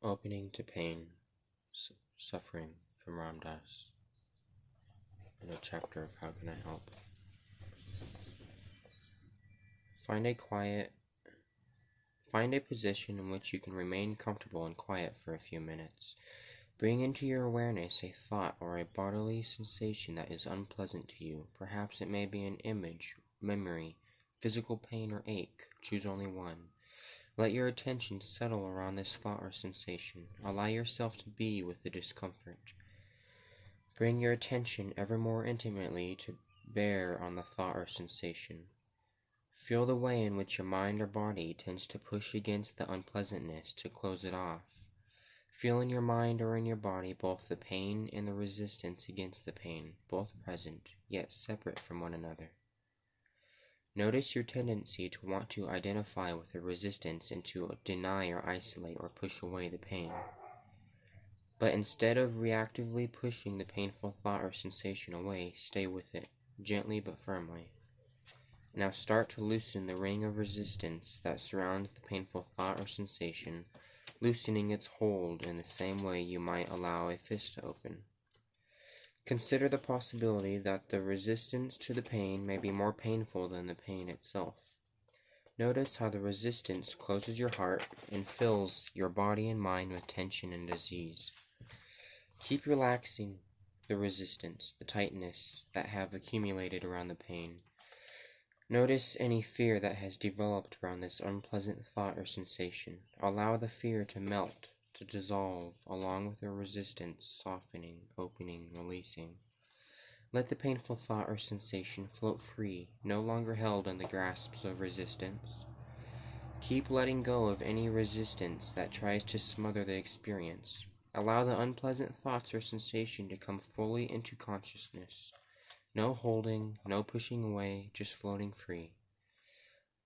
Opening to pain, suffering from Ram Dass, in a chapter of How Can I Help. Find a position in which you can remain comfortable and quiet for a few minutes. Bring into your awareness a thought or a bodily sensation that is unpleasant to you. Perhaps it may be an image, memory, physical pain, or ache. Choose only one. Let your attention settle around this thought or sensation. Allow yourself to be with the discomfort. Bring your attention ever more intimately to bear on the thought or sensation. Feel the way in which your mind or body tends to push against the unpleasantness to close it off. Feel in your mind or in your body both the pain and the resistance against the pain, both present, yet separate from one another. Notice your tendency to want to identify with the resistance and to deny or isolate or push away the pain. But instead of reactively pushing the painful thought or sensation away, stay with it, gently but firmly. Now start to loosen the ring of resistance that surrounds the painful thought or sensation, loosening its hold in the same way you might allow a fist to open. Consider the possibility that the resistance to the pain may be more painful than the pain itself. Notice how the resistance closes your heart and fills your body and mind with tension and disease. Keep relaxing the resistance, the tightness that have accumulated around the pain. Notice any fear that has developed around this unpleasant thought or sensation. Allow the fear to melt, to dissolve, along with the resistance, softening, opening, releasing. Let the painful thought or sensation float free, no longer held in the grasps of resistance. Keep letting go of any resistance that tries to smother the experience. Allow the unpleasant thoughts or sensation to come fully into consciousness. No holding, no pushing away, just floating free.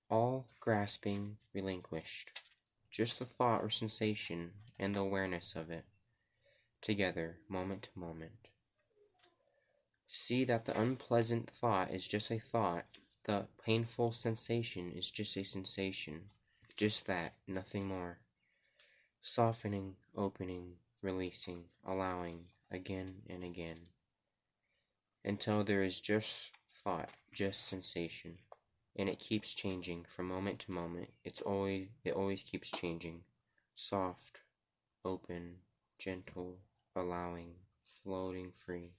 All grasping relinquished. Just the thought or sensation and the awareness of it, together, moment to moment. See that the unpleasant thought is just a thought, the painful sensation is just a sensation, just that, nothing more. Softening, opening, releasing, allowing, again and again, until there is just thought, just sensation. And it keeps changing from moment to moment. It always keeps changing. Soft, open, gentle, allowing, floating free.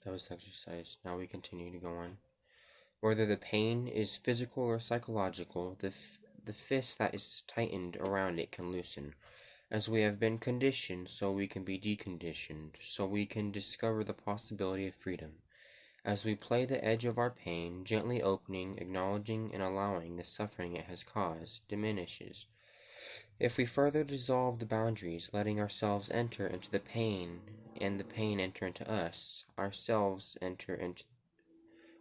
That was exercise. Now we continue to go on. Whether the pain is physical or psychological, the fist that is tightened around it can loosen. As we have been conditioned, so we can be deconditioned, so we can discover the possibility of freedom. As we play the edge of our pain, gently opening, acknowledging, and allowing the suffering it has caused, diminishes. If we further dissolve the boundaries, letting ourselves enter into the pain, and the pain enter into us, ourselves enter into,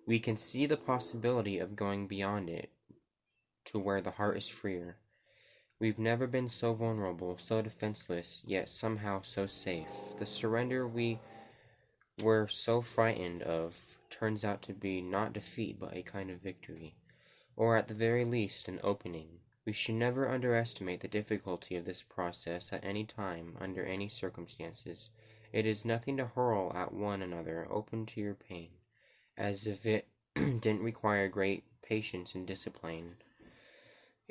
we can see the possibility of going beyond it, to where the heart is freer. We've never been so vulnerable, so defenseless, yet somehow so safe. The surrender we were so frightened of turns out to be not defeat but a kind of victory, or at the very least an opening. We should never underestimate the difficulty of this process at any time, under any circumstances. It is nothing to hurl at one another, open to your pain, as if it didn't require great patience and discipline,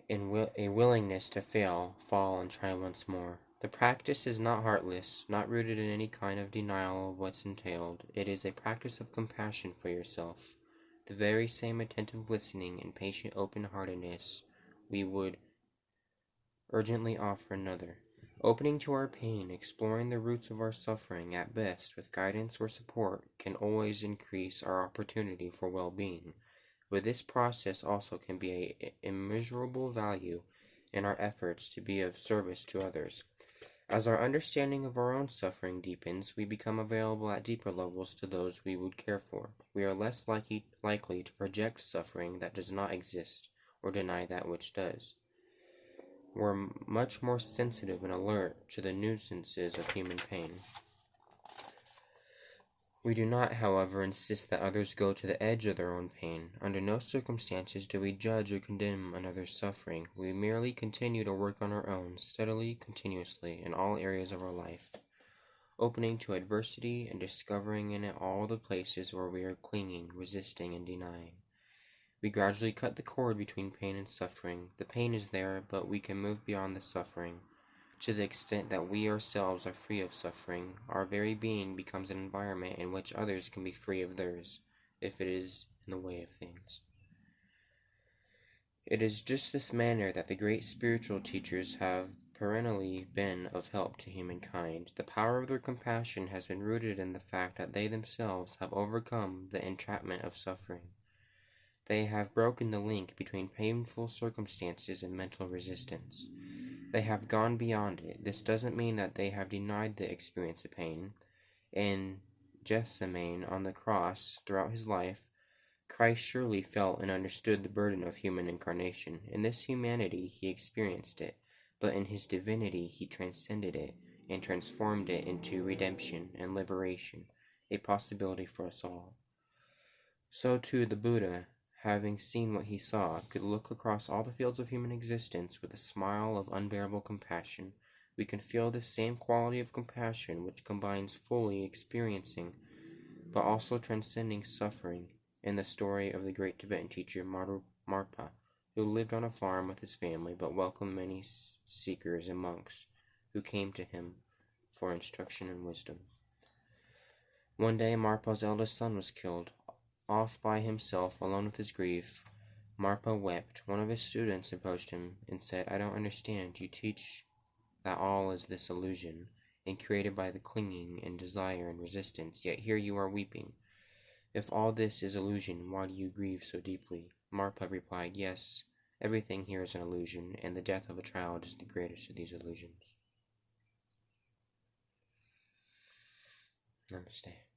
and a willingness to fail, fall, and try once more. The practice is not heartless, not rooted in any kind of denial of what's entailed. It is a practice of compassion for yourself, the very same attentive listening and patient open-heartedness we would urgently offer another. Opening to our pain, exploring the roots of our suffering, at best, with guidance or support, can always increase our opportunity for well-being. But this process also can be an immeasurable value in our efforts to be of service to others. As our understanding of our own suffering deepens, we become available at deeper levels to those we would care for. We are less likely to project suffering that does not exist, or deny that which does. We're much more sensitive and alert to the nuisances of human pain. We do not, however, insist that others go to the edge of their own pain. Under no circumstances do we judge or condemn another's suffering. We merely continue to work on our own, steadily, continuously, in all areas of our life, opening to adversity and discovering in it all the places where we are clinging, resisting, and denying. We gradually cut the cord between pain and suffering. The pain is there, but we can move beyond the suffering. To the extent that we ourselves are free of suffering, our very being becomes an environment in which others can be free of theirs, if it is in the way of things. It is just this manner that the great spiritual teachers have perennially been of help to humankind. The power of their compassion has been rooted in the fact that they themselves have overcome the entrapment of suffering. They have broken the link between painful circumstances and mental resistance. They have gone beyond it. This doesn't mean that they have denied the experience of pain. In Gethsemane on the cross, throughout his life, Christ surely felt and understood the burden of human incarnation. In this humanity, he experienced it, but in his divinity, he transcended it and transformed it into redemption and liberation, a possibility for us all. So too the Buddha, having seen what he saw, could look across all the fields of human existence with a smile of unbearable compassion. We can feel this same quality of compassion which combines fully experiencing but also transcending suffering in the story of the great Tibetan teacher Marpa, who lived on a farm with his family but welcomed many seekers and monks who came to him for instruction and wisdom. One day Marpa's eldest son was killed. Off by himself, alone with his grief, Marpa wept. One of his students approached him and said, "I don't understand. You teach that all is this illusion, and created by the clinging and desire and resistance, yet here you are weeping. If all this is illusion, why do you grieve so deeply?" Marpa replied, "Yes, everything here is an illusion, and the death of a child is the greatest of these illusions." Namaste.